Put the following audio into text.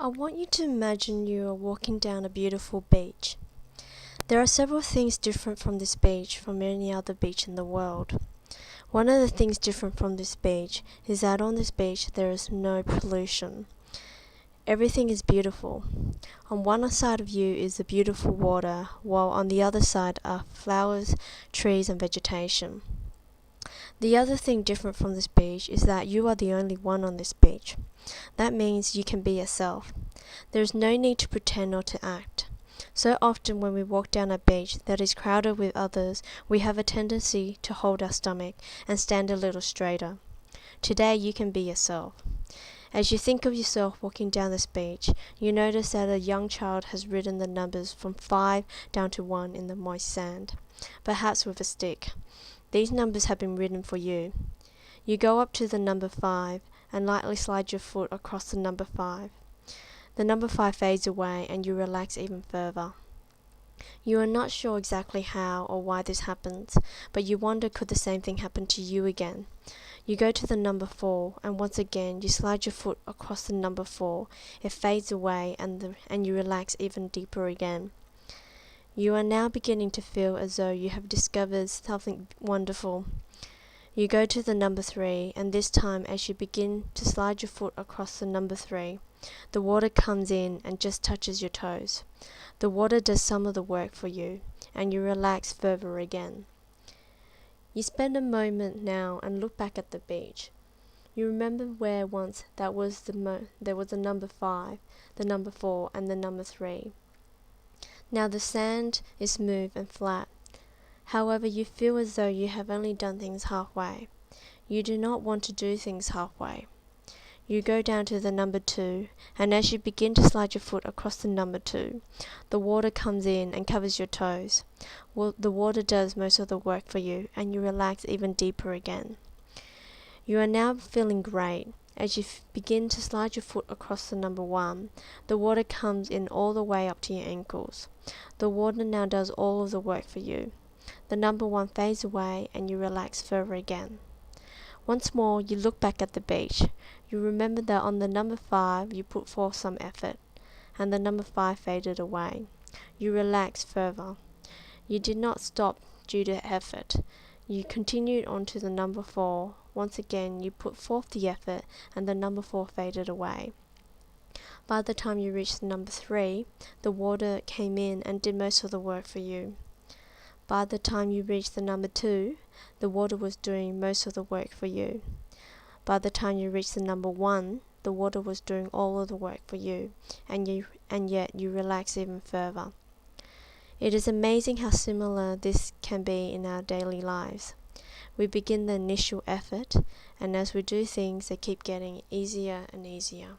I want you to imagine you are walking down a beautiful beach. There are several things different from this beach from any other beach in the world. One of the things different from this beach is that on this beach there is no pollution. Everything is beautiful. On one side of you is the beautiful water, while on the other side are flowers, trees and vegetation. The other thing different from this beach is that you are the only one on this beach. That means you can be yourself. There is no need to pretend or to act. So often when we walk down a beach that is crowded with others, we have a tendency to hold our stomach and stand a little straighter. Today you can be yourself. As you think of yourself walking down this beach, you notice that a young child has written the numbers from 5 down to 1 in the moist sand, perhaps with a stick. These numbers have been written for you. You go up to the number 5 and lightly slide your foot across the number 5. The number 5 fades away and you relax even further. You are not sure exactly how or why this happens, but you wonder could the same thing happen to you again. You go to the number 4 and once again you slide your foot across the number 4. It fades away and you relax even deeper again. You are now beginning to feel as though you have discovered something wonderful. You go to the number 3 and this time as you begin to slide your foot across the number 3, the water comes in and just touches your toes. The water does some of the work for you and you relax further again. You spend a moment now and look back at the beach. You remember where once there was the number 5, the number 4 and the number 3. Now the sand is smooth and flat. However, you feel as though you have only done things halfway. You do not want to do things halfway. You go down to the number 2, and as you begin to slide your foot across the number 2, the water comes in and covers your toes. The water does most of the work for you, and you relax even deeper again. You are now feeling great. As you begin to slide your foot across the number 1, the water comes in all the way up to your ankles. The water now does all of the work for you. The number 1 fades away and you relax further again. Once more you look back at the beach. You remember that on the number 5 you put forth some effort, and the number 5 faded away. You relax further. You did not stop due to effort. You continued on to the number 4. Once again you put forth the effort and the number 4 faded away. By the time you reached the number 3, the water came in and did most of the work for you. By the time you reached the number 2, the water was doing most of the work for you. By the time you reached the number 1, the water was doing all of the work for you, and yet you relax even further. It is amazing how similar this can be in our daily lives. We begin the initial effort, and as we do things, they keep getting easier and easier.